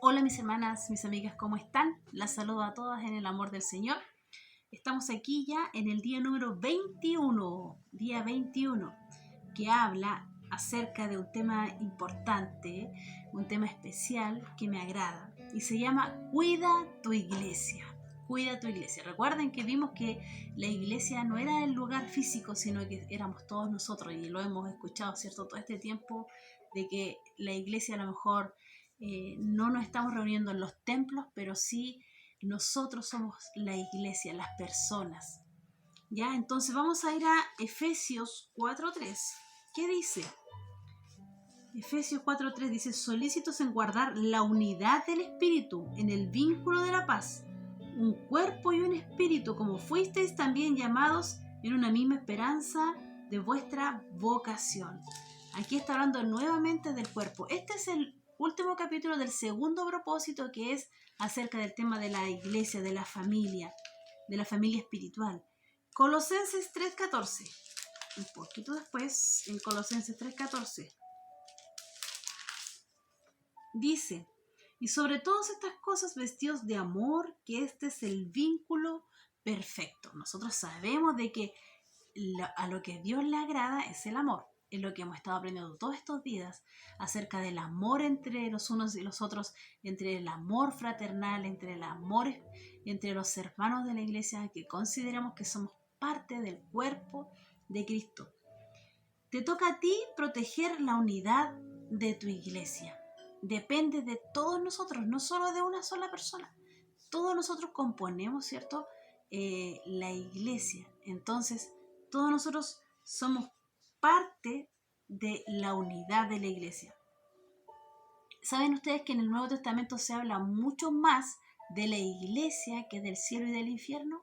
Hola mis hermanas, mis amigas, ¿cómo están? Las saludo a todas en el amor del Señor. Estamos aquí ya en el día número 21, que habla acerca de un tema importante, un tema especial que me agrada y se llama Cuida tu iglesia. Cuida tu iglesia. Recuerden que vimos que la iglesia no era el lugar físico, sino que éramos todos nosotros y lo hemos escuchado, ¿cierto? Todo este tiempo de que la iglesia a lo mejor no nos estamos reuniendo en los templos, pero sí nosotros somos la iglesia, las personas. Ya, entonces vamos a ir a Efesios 4:3. ¿Qué dice? Efesios 4:3 dice: solícitos en guardar la unidad del espíritu en el vínculo de la paz, un cuerpo y un espíritu, como fuisteis también llamados en una misma esperanza de vuestra vocación. Aquí está hablando nuevamente del cuerpo. Este es el último capítulo del segundo propósito, que es acerca del tema de la iglesia, de la familia espiritual. Colosenses 3:14. Un poquito después, en Colosenses 3:14. Dice: y sobre todas estas cosas vestidos de amor, que este es el vínculo perfecto. Nosotros sabemos de que a lo que Dios le agrada es el amor. Es lo que hemos estado aprendiendo todos estos días acerca del amor entre los unos y los otros, entre el amor fraternal, entre el amor entre los hermanos de la iglesia, que consideramos que somos parte del cuerpo de Cristo. Te toca a ti proteger la unidad de tu iglesia. Depende de todos nosotros, no solo de una sola persona. Todos nosotros componemos, ¿cierto? La iglesia. Entonces, todos nosotros somos parte de la unidad de la iglesia. ¿Saben ustedes que en el Nuevo Testamento se habla mucho más de la iglesia que del cielo y del infierno?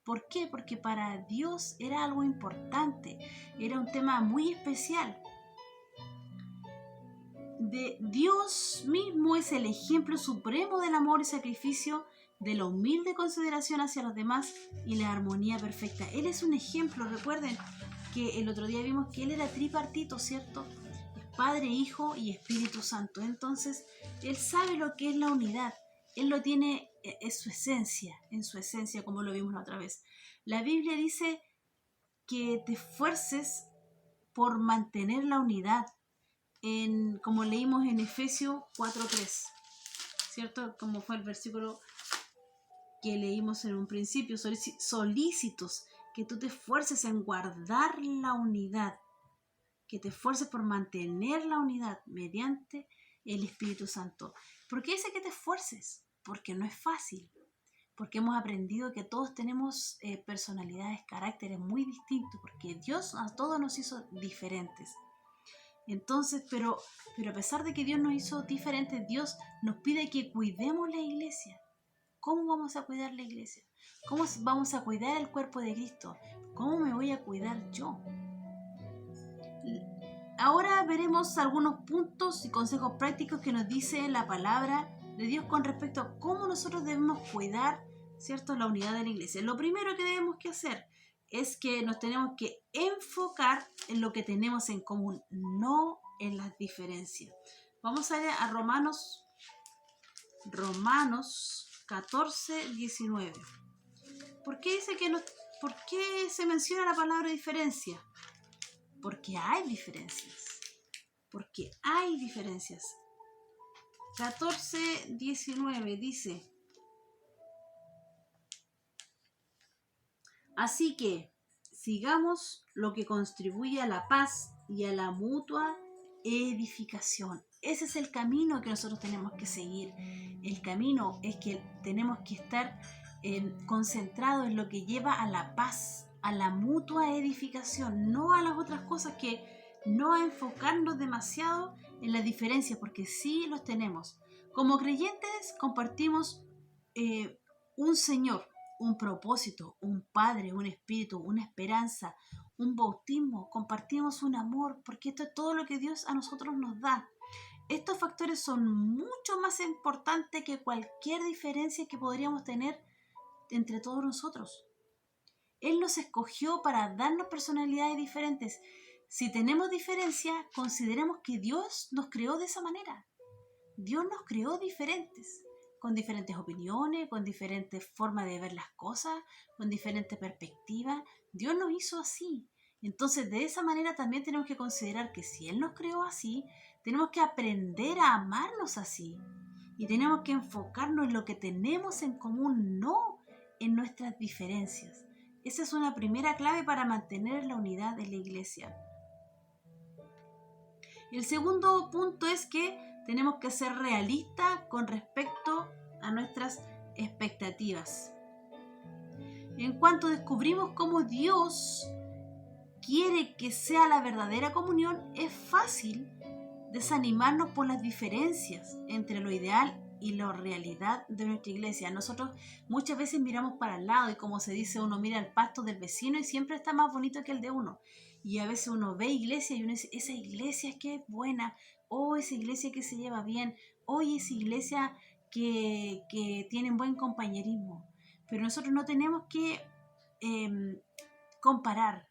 ¿Por qué? Porque para Dios era algo importante, era un tema muy especial. Dios mismo es el ejemplo supremo del amor y sacrificio, de la humilde consideración hacia los demás y la armonía perfecta. Él es un ejemplo. Recuerden que el otro día vimos que Él era tripartito, ¿cierto? Es Padre, Hijo y Espíritu Santo. Entonces, Él sabe lo que es la unidad. Él lo tiene en su esencia, como lo vimos la otra vez. La Biblia dice que te esfuerces por mantener la unidad, como leímos en Efesios 4:3, ¿cierto? Como fue el versículo que leímos en un principio, solícitos, que tú te esfuerces en guardar la unidad, que te esfuerces por mantener la unidad mediante el Espíritu Santo. ¿Por qué dice que te esfuerces? Porque no es fácil, porque hemos aprendido que todos tenemos personalidades, caracteres muy distintos, porque Dios a todos nos hizo diferentes. Entonces, pero a pesar de que Dios nos hizo diferentes, Dios nos pide que cuidemos la iglesia. ¿Cómo vamos a cuidar la iglesia? ¿Cómo vamos a cuidar el cuerpo de Cristo? ¿Cómo me voy a cuidar yo? Ahora veremos algunos puntos y consejos prácticos que nos dice la palabra de Dios con respecto a cómo nosotros debemos cuidar, ¿cierto?, la unidad de la iglesia. Lo primero que debemos que hacer es que nos tenemos que enfocar en lo que tenemos en común, no en las diferencias. Vamos a ir a Romanos 14:19. ¿Por qué dice que por qué se menciona la palabra diferencia? Porque hay diferencias. 14:19 dice: así que sigamos lo que contribuye a la paz y a la mutua edificación. Ese es el camino que nosotros tenemos que seguir. El camino es que tenemos que estar concentrados en lo que lleva a la paz, a la mutua edificación, no a las otras cosas, que no a enfocarnos demasiado en las diferencias, porque sí los tenemos. Como creyentes compartimos un Señor, un propósito, un Padre, un Espíritu, una esperanza, un bautismo, compartimos un amor, porque esto es todo lo que Dios a nosotros nos da. Estos factores son mucho más importantes que cualquier diferencia que podríamos tener entre todos nosotros. Él nos escogió para darnos personalidades diferentes. Si tenemos diferencias, consideremos que Dios nos creó de esa manera. Dios nos creó diferentes, con diferentes opiniones, con diferentes formas de ver las cosas, con diferentes perspectivas. Dios nos hizo así. Entonces, de esa manera también tenemos que considerar que si Él nos creó así, tenemos que aprender a amarnos así. Y tenemos que enfocarnos en lo que tenemos en común, no en nuestras diferencias. Esa es una primera clave para mantener la unidad de la iglesia. El segundo punto es que tenemos que ser realistas con respecto a nuestras expectativas. En cuanto descubrimos cómo Dios quiere que sea la verdadera comunión, es fácil desanimarnos por las diferencias entre lo ideal y la realidad de nuestra iglesia. Nosotros muchas veces miramos para el lado y, como se dice, uno mira el pasto del vecino y siempre está más bonito que el de uno. Y a veces uno ve iglesia y uno dice, esa iglesia es que es buena, o esa iglesia que se lleva bien, o esa iglesia que tiene buen compañerismo. Pero nosotros no tenemos que comparar.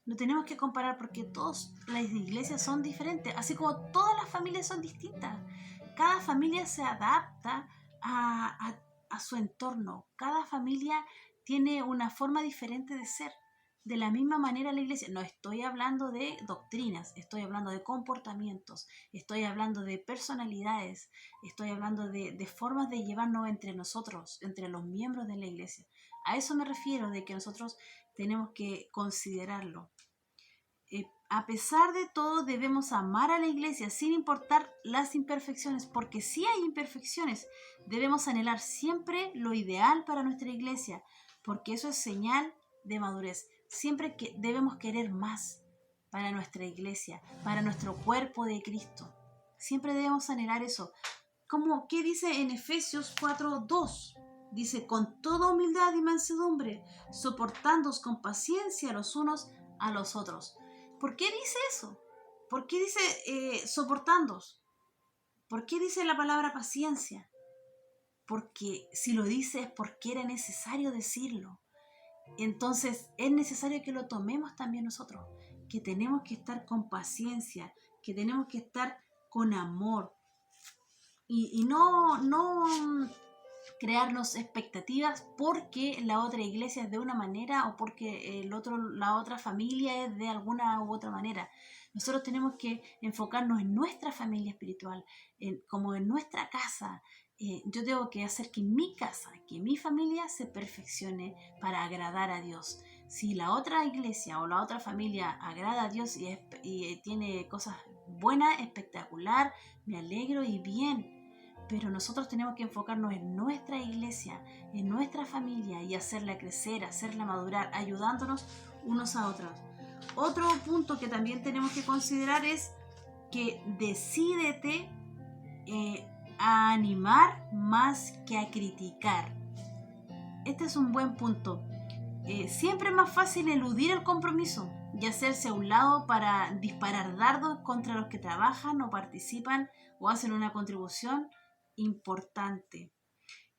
No tenemos que comparar porque todas las iglesias son diferentes, así como todas las familias son distintas. Cada familia se adapta a su entorno. Cada familia tiene una forma diferente de ser. De la misma manera la iglesia. No estoy hablando de doctrinas, estoy hablando de comportamientos, estoy hablando de personalidades, estoy hablando de formas de llevarnos entre nosotros, entre los miembros de la iglesia. A eso me refiero, de que nosotros tenemos que considerarlo. A pesar de todo, debemos amar a la iglesia sin importar las imperfecciones, porque si hay imperfecciones, debemos anhelar siempre lo ideal para nuestra iglesia, porque eso es señal de madurez. Siempre que debemos querer más para nuestra iglesia, para nuestro cuerpo de Cristo. Siempre debemos anhelar eso. ¿Qué dice en Efesios 4:2? Dice, con toda humildad y mansedumbre, soportándoos con paciencia los unos a los otros. ¿Por qué dice eso? ¿Por qué dice soportándoos? ¿Por qué dice la palabra paciencia? Porque si lo dice es porque era necesario decirlo. Entonces es necesario que lo tomemos también nosotros, que tenemos que estar con paciencia, que tenemos que estar con amor y no crearnos expectativas porque la otra iglesia es de una manera o porque la otra familia es de alguna u otra manera. Nosotros tenemos que enfocarnos en nuestra familia espiritual, como en nuestra casa. Yo tengo que hacer que mi casa, que mi familia se perfeccione para agradar a Dios. Si la otra iglesia o la otra familia agrada a Dios y tiene cosas buenas, espectacular, me alegro y bien. Pero nosotros tenemos que enfocarnos en nuestra iglesia, en nuestra familia y hacerla crecer, hacerla madurar, ayudándonos unos a otros. Otro punto que también tenemos que considerar es que decídete a animar más que a criticar. Este es un buen punto. Siempre es más fácil eludir el compromiso y hacerse a un lado para disparar dardos contra los que trabajan o participan o hacen una contribución importante.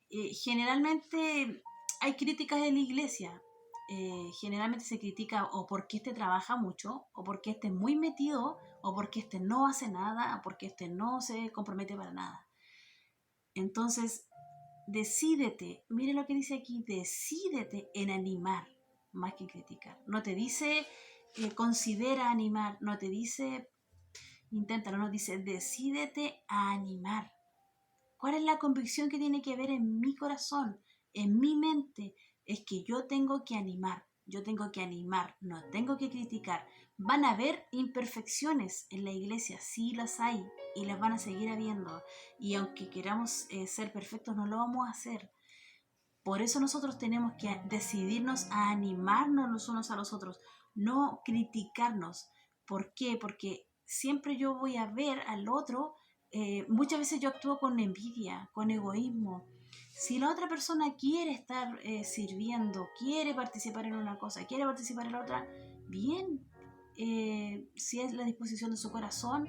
Generalmente hay críticas en la iglesia. Generalmente se critica o porque este trabaja mucho, o porque este es muy metido, o porque este no hace nada, o porque este no se compromete para nada. Entonces, decídete, mire lo que dice aquí, decídete en animar más que criticar. No te dice considera animar, no te dice inténtalo, no dice decídete a animar. ¿Cuál es la convicción que tiene que haber en mi corazón, en mi mente? Es que yo tengo que animar, no tengo que criticar. Van a haber imperfecciones en la iglesia, sí las hay, y las van a seguir habiendo. Y aunque queramos ser perfectos, no lo vamos a hacer. Por eso nosotros tenemos que decidirnos a animarnos los unos a los otros, no criticarnos. ¿Por qué? Porque siempre yo voy a ver al otro. Muchas veces yo actúo con envidia, con egoísmo. Si la otra persona quiere estar sirviendo, quiere participar en una cosa, quiere participar en la otra, bien. Si es la disposición de su corazón,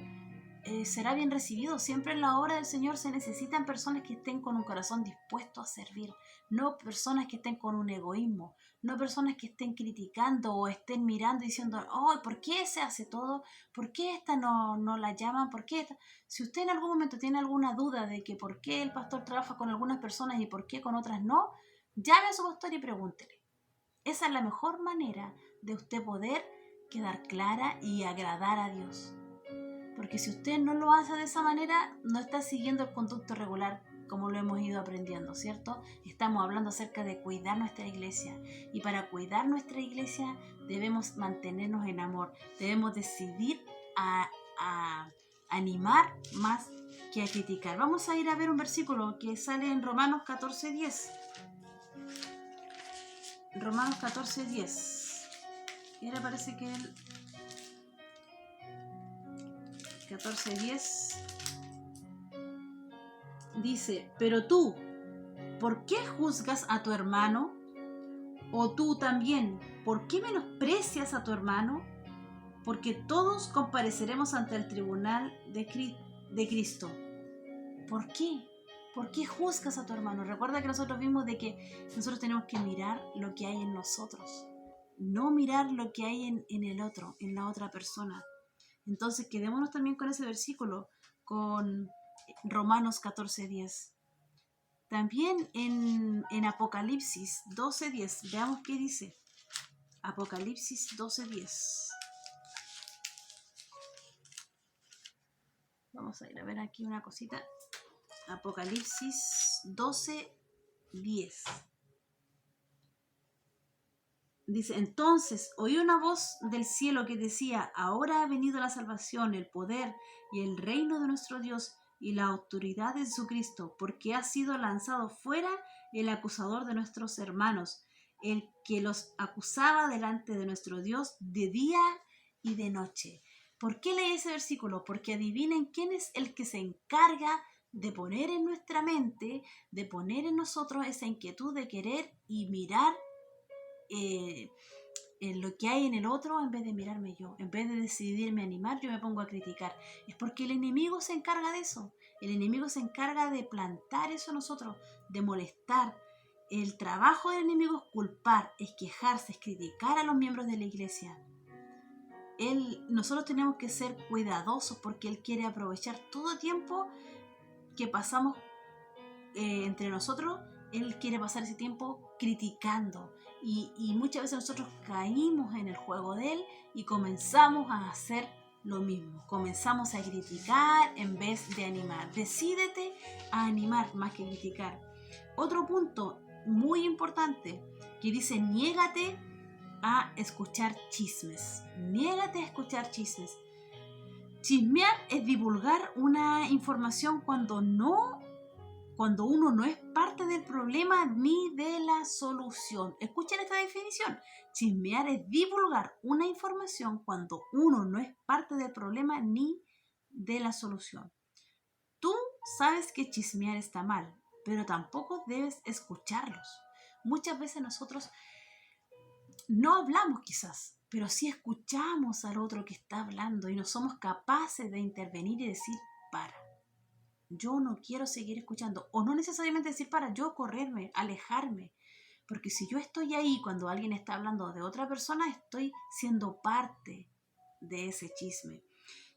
será bien recibido. Siempre en la obra del Señor se necesitan personas que estén con un corazón dispuesto a servir, no personas que estén con un egoísmo, no personas que estén criticando o estén mirando y diciendo, oh, ¿por qué se hace todo? ¿Por qué esta no la llaman? ¿Por qué esta? Si usted en algún momento tiene alguna duda de que por qué el pastor trabaja con algunas personas y por qué con otras no, llame a su pastor y pregúntele. Esa es la mejor manera de usted poder quedar clara y agradar a Dios. Porque si usted no lo hace de esa manera, no está siguiendo el conducto regular como lo hemos ido aprendiendo, ¿cierto? Estamos hablando acerca de cuidar nuestra iglesia. Y para cuidar nuestra iglesia debemos mantenernos en amor. Debemos decidir a animar más que a criticar. Vamos a ir a ver un versículo que sale en Romanos 14:10. Romanos 14:10. Y ahora parece que el 14:10 dice, pero tú, ¿por qué juzgas a tu hermano? O tú también, ¿por qué menosprecias a tu hermano? Porque todos compareceremos ante el tribunal de Cristo. ¿Por qué? ¿Por qué juzgas a tu hermano? Recuerda que nosotros vimos de que nosotros tenemos que mirar lo que hay en nosotros, no mirar lo que hay en el otro, en la otra persona. Entonces quedémonos también con ese versículo, con Romanos 14:10. También en Apocalipsis 12:10, veamos qué dice. Apocalipsis 12:10. Vamos a ir a ver aquí una cosita. Apocalipsis 12:10. Dice, entonces oí una voz del cielo que decía, ahora ha venido la salvación, el poder y el reino de nuestro Dios y la autoridad de Jesucristo, porque ha sido lanzado fuera el acusador de nuestros hermanos, el que los acusaba delante de nuestro Dios de día y de noche. ¿Por qué leí ese versículo? Porque adivinen quién es el que se encarga de poner en nuestra mente, de poner en nosotros esa inquietud de querer y mirar en lo que hay en el otro en vez de mirarme yo. En vez de decidirme a animar, yo me pongo a criticar. Es porque el enemigo se encarga de eso. El enemigo se encarga de plantar eso en nosotros, de molestar. El trabajo del enemigo es culpar, es quejarse, es criticar a los miembros de la iglesia. Nosotros tenemos que ser cuidadosos porque él quiere aprovechar todo tiempo que pasamos entre nosotros. Él quiere pasar ese tiempo criticando y muchas veces nosotros caímos en el juego de él y comenzamos a hacer lo mismo, comenzamos a criticar en vez de animar. Decídete a animar más que criticar. Otro punto muy importante que dice, niégate a escuchar chismes. Niégate a escuchar chismes. Chismear es divulgar una información cuando uno no es parte del problema ni de la solución. Escuchen esta definición. Chismear es divulgar una información cuando uno no es parte del problema ni de la solución. Tú sabes que chismear está mal, pero tampoco debes escucharlos. Muchas veces nosotros no hablamos quizás, pero sí escuchamos al otro que está hablando y no somos capaces de intervenir y decir, para. Yo no quiero seguir escuchando. O no necesariamente decir para, yo correrme, alejarme. Porque si yo estoy ahí cuando alguien está hablando de otra persona, estoy siendo parte de ese chisme.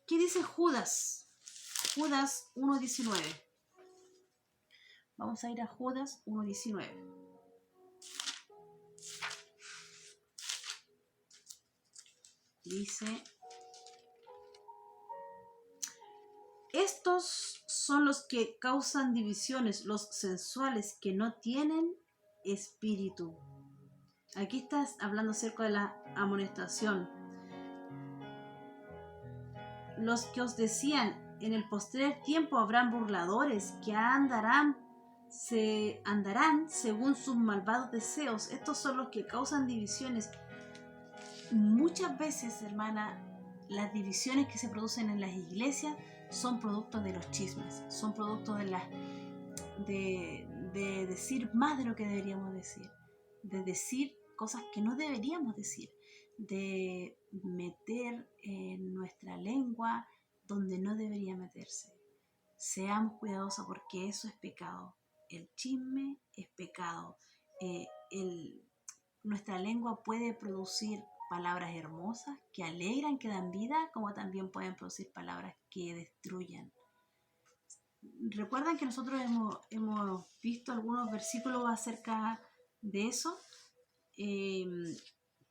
¿Qué dice Judas? Judas 1:19. Vamos a ir a Judas 1:19. Dice, estos son los que causan divisiones, los sensuales que no tienen espíritu. Aquí estás hablando acerca de la amonestación. Los que os decían, en el postrer tiempo habrán burladores que andarán según sus malvados deseos. Estos son los que causan divisiones. Muchas veces, hermana, las divisiones que se producen en las iglesias son producto de los chismes, son producto de decir más de lo que deberíamos decir, de decir cosas que no deberíamos decir, de meter en nuestra lengua donde no debería meterse. Seamos cuidadosos porque eso es pecado. El chisme es pecado. Eh, el, Nuestra lengua puede producir palabras hermosas que alegran, que dan vida, como también pueden producir palabras que destruyan. Recuerdan que nosotros hemos visto algunos versículos acerca de eso.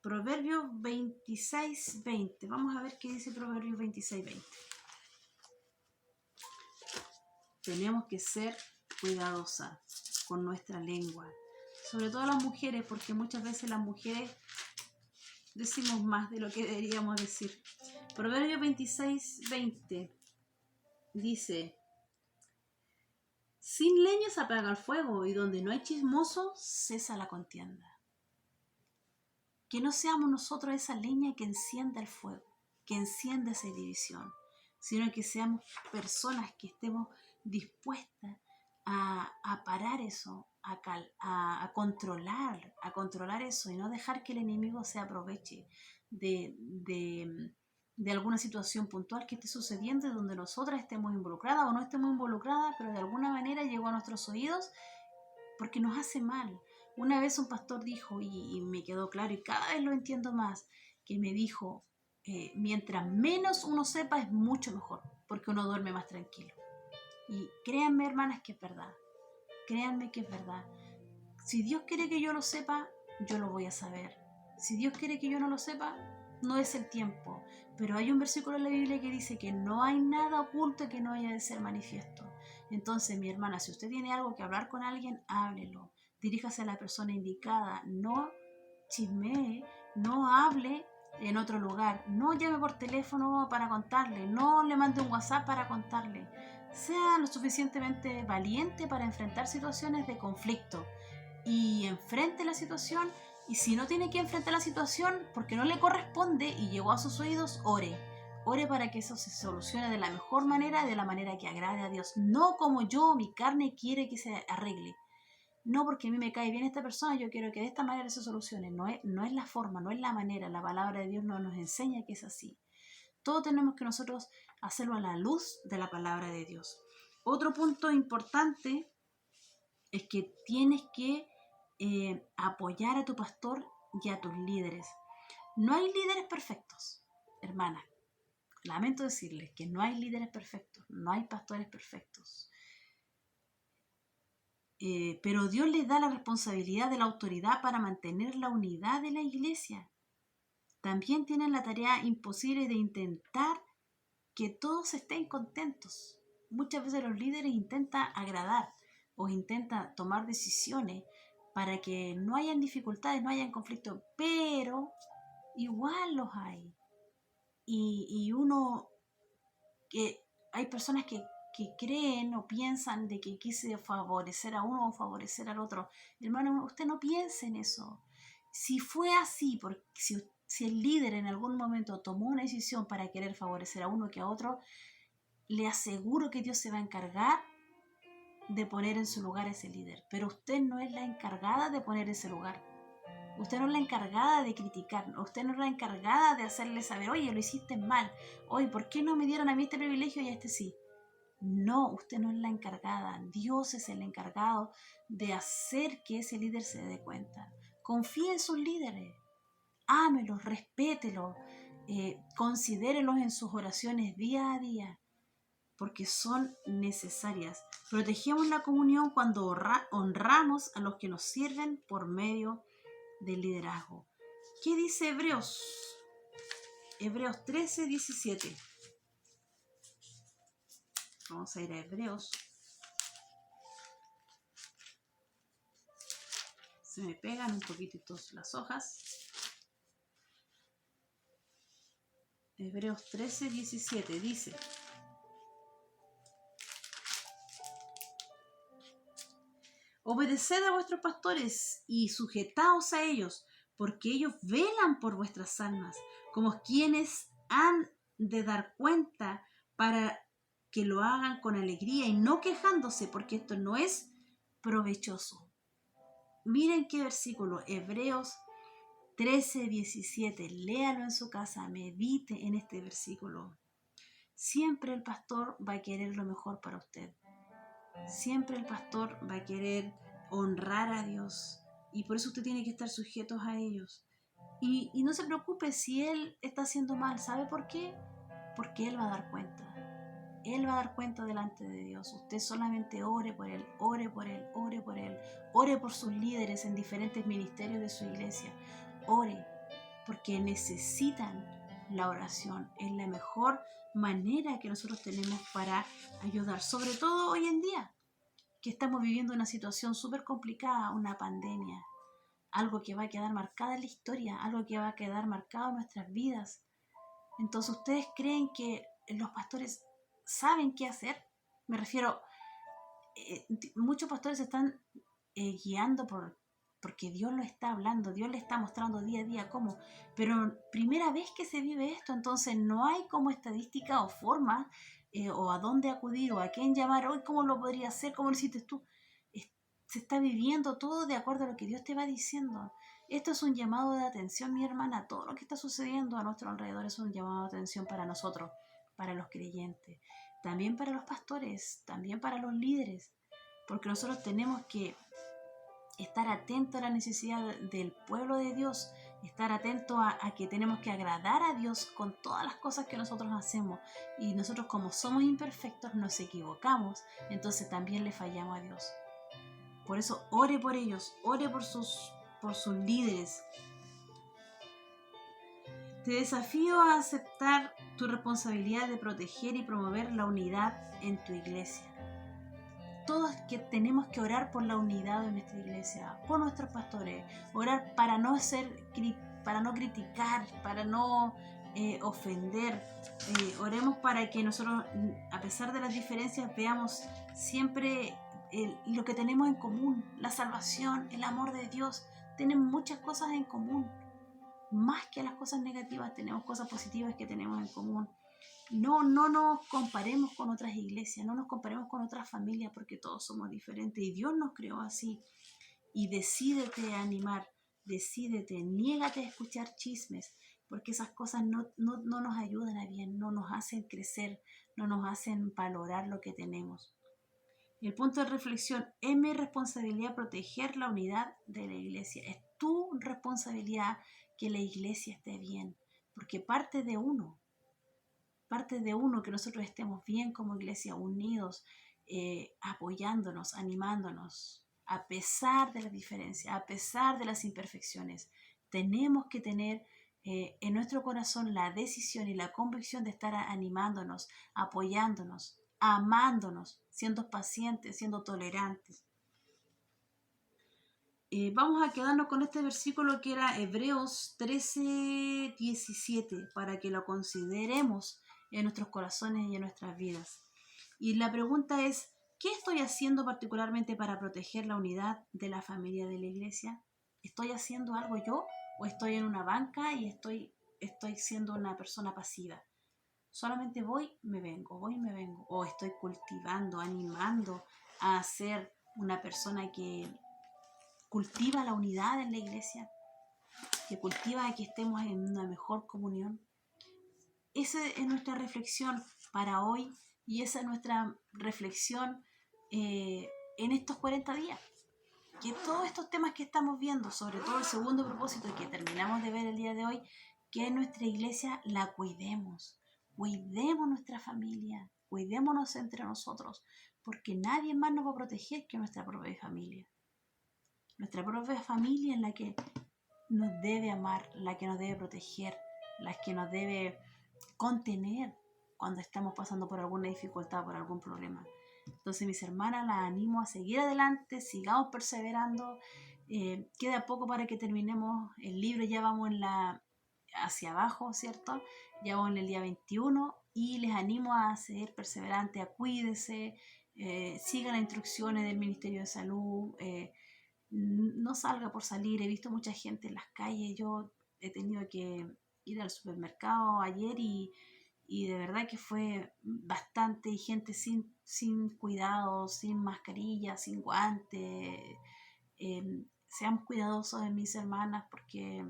Proverbios 26:20. Vamos a ver qué dice Proverbios 26:20. Tenemos que ser cuidadosas con nuestra lengua, sobre todo las mujeres, porque muchas veces las mujeres decimos más de lo que deberíamos decir. Proverbios 26:20 dice: sin leña se apaga el fuego, y donde no hay chismoso cesa la contienda. Que no seamos nosotros esa leña que encienda el fuego, que encienda esa división, sino que seamos personas que estemos dispuestas a parar eso, a controlar eso, y no dejar que el enemigo se aproveche de alguna situación puntual que esté sucediendo, donde nosotras estemos involucradas o no estemos involucradas, pero de alguna manera llegó a nuestros oídos porque nos hace mal. Una vez un pastor dijo, y me quedó claro, y cada vez lo entiendo más, que me dijo, mientras menos uno sepa es mucho mejor, porque uno duerme más tranquilo. Y créanme, hermanas, que es verdad. Créanme que es verdad. Si Dios quiere que yo lo sepa, yo lo voy a saber. Si Dios quiere que yo no lo sepa, no es el tiempo. Pero hay un versículo en la Biblia que dice que no hay nada oculto que no haya de ser manifiesto. Entonces, mi hermana, si usted tiene algo que hablar con alguien, háblelo. Diríjase a la persona indicada. No chismee, no hable en otro lugar. No llame por teléfono para contarle. No le mande un WhatsApp para contarle. Sea lo suficientemente valiente para enfrentar situaciones de conflicto. Y enfrente la situación, y si no tiene que enfrentar la situación porque no le corresponde y llegó a sus oídos, ore para que eso se solucione de la mejor manera, de la manera que agrade a Dios, no como yo, mi carne quiere que se arregle, no porque a mí me cae bien esta persona, yo quiero que de esta manera se solucione. No es la forma, no es la manera. La palabra de Dios no nos enseña que es así. Todo tenemos que nosotros hacerlo a la luz de la palabra de Dios. Otro punto importante es que tienes que apoyar a tu pastor y a tus líderes. No hay líderes perfectos, hermana. Lamento decirles que no hay líderes perfectos, no hay pastores perfectos. Pero Dios les da la responsabilidad de la autoridad para mantener la unidad de la iglesia. También tienen la tarea imposible de intentar que todos estén contentos. Muchas veces los líderes intentan agradar o intentan tomar decisiones para que no hayan dificultades, no hayan conflictos, pero igual los hay. Y uno, que hay personas que creen o piensan de que quise favorecer a uno o favorecer al otro. Hermano, usted no piense en eso. Si fue así, porque si el líder en algún momento tomó una decisión para querer favorecer a uno que a otro, le aseguro que Dios se va a encargar de poner en su lugar a ese líder. Pero usted no es la encargada de poner ese lugar. Usted no es la encargada de criticar. Usted no es la encargada de hacerle saber, oye, lo hiciste mal. Oye, ¿por qué no me dieron a mí este privilegio y a este sí? No, usted no es la encargada. Dios es el encargado de hacer que ese líder se dé cuenta. Confíe en sus líderes. Ámelos, respételos. Considérelos en sus oraciones día a día, porque son necesarias. Protegemos la comunión cuando honramos a los que nos sirven por medio del liderazgo. ¿Qué dice Hebreos? Hebreos 13:17. Vamos a ir a Hebreos. Se me pegan un poquitito las hojas. Hebreos 13:17 dice: obedeced a vuestros pastores y sujetaos a ellos, porque ellos velan por vuestras almas, como quienes han de dar cuenta, para que lo hagan con alegría y no quejándose, porque esto no es provechoso. Miren qué versículo, Hebreos 13:17. Léalo en su casa, medite en este versículo. Siempre el pastor va a querer lo mejor para usted. Siempre el pastor va a querer honrar a Dios. Y por eso usted tiene que estar sujetos a ellos. Y no se preocupe si él está haciendo mal. ¿Sabe por qué? Porque él va a dar cuenta. Él va a dar cuenta delante de Dios. Usted solamente ore por él, ore por él, ore por él. Ore por sus líderes en diferentes ministerios de su iglesia. Ore, porque necesitan la oración. Es la mejor manera que nosotros tenemos para ayudar. Sobre todo hoy en día, que estamos viviendo una situación súper complicada, una pandemia. Algo que va a quedar marcada en la historia, algo que va a quedar marcado en nuestras vidas. Entonces, ¿ustedes creen que los pastores saben qué hacer? Me refiero, muchos pastores se están guiando porque Dios lo está hablando, Dios le está mostrando día a día cómo. Pero primera vez que se vive esto, entonces no hay como estadística o forma o a dónde acudir o a quién llamar hoy, cómo lo podría hacer, cómo lo hiciste tú. Se está viviendo todo de acuerdo a lo que Dios te va diciendo. Esto es un llamado de atención, mi hermana. Todo lo que está sucediendo a nuestro alrededor es un llamado de atención para nosotros, para los creyentes, también para los pastores, también para los líderes, porque nosotros tenemos que estar atentos a la necesidad del pueblo de Dios, estar atentos a que tenemos que agradar a Dios con todas las cosas que nosotros hacemos. Y nosotros, como somos imperfectos, nos equivocamos, entonces también le fallamos a Dios. Por eso ore por ellos, ore por sus líderes. Te desafío a aceptar tu responsabilidad de proteger y promover la unidad en tu iglesia. Todos que tenemos que orar por la unidad de nuestra iglesia, por nuestros pastores, orar para no criticar, para no ofender. Oremos para que nosotros, a pesar de las diferencias, veamos siempre lo que tenemos en común, la salvación, el amor de Dios. Tenemos muchas cosas en común, más que las cosas negativas, tenemos cosas positivas que tenemos en común. No nos comparemos con otras iglesias, no nos comparemos con otras familias, porque todos somos diferentes y Dios nos creó así. Y decídete a animar, decídete, niégate a escuchar chismes, porque esas cosas no nos ayudan a bien, no nos hacen crecer, no nos hacen valorar lo que tenemos. El punto de reflexión: es mi responsabilidad proteger la unidad de la iglesia. Es tu responsabilidad que la iglesia esté bien, porque parte de uno que nosotros estemos bien como iglesia, unidos, apoyándonos, animándonos, a pesar de las diferencias, a pesar de las imperfecciones. Tenemos que tener en nuestro corazón la decisión y la convicción de estar animándonos, apoyándonos, amándonos, siendo pacientes, siendo tolerantes. Vamos a quedarnos con este versículo que era Hebreos 13:17, para que lo consideremos en nuestros corazones y en nuestras vidas. Y la pregunta es: ¿qué estoy haciendo particularmente para proteger la unidad de la familia de la iglesia? ¿Estoy haciendo algo yo o estoy en una banca y estoy siendo una persona pasiva? Solamente voy, me vengo, o estoy cultivando, animando a ser una persona que cultiva la unidad en la iglesia, que cultiva que estemos en una mejor comunión. Esa es nuestra reflexión para hoy y esa es nuestra reflexión en estos 40 días. Que todos estos temas que estamos viendo, sobre todo el segundo propósito que terminamos de ver el día de hoy, que nuestra iglesia la cuidemos nuestra familia, cuidémonos entre nosotros, porque nadie más nos va a proteger que nuestra propia familia. Nuestra propia familia es la que nos debe amar, la que nos debe proteger, la que nos debe contener cuando estamos pasando por alguna dificultad, por algún problema. Entonces, mis hermanas, las animo a seguir adelante, sigamos perseverando. Queda poco para que terminemos el libro, ya vamos hacia abajo, ¿cierto? Ya vamos en el día 21 y les animo a seguir perseverante, a cuídense, sigan las instrucciones del Ministerio de Salud, no salga por salir. He visto mucha gente en las calles, yo he tenido que ir al supermercado ayer y de verdad que fue bastante, y gente sin cuidado, sin mascarilla, sin guantes. Seamos cuidadosos de mis hermanas, porque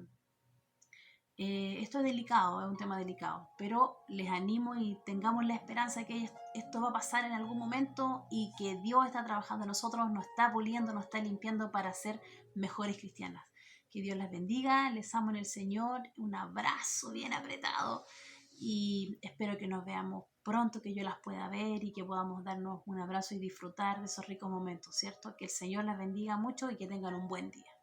Esto es delicado, es un tema delicado, pero les animo y tengamos la esperanza de que esto va a pasar en algún momento y que Dios está trabajando en nosotros, nos está puliendo, nos está limpiando para ser mejores cristianas. Que Dios las bendiga, les amo en el Señor, un abrazo bien apretado y espero que nos veamos pronto, que yo las pueda ver y que podamos darnos un abrazo y disfrutar de esos ricos momentos, ¿cierto? Que el Señor las bendiga mucho y que tengan un buen día.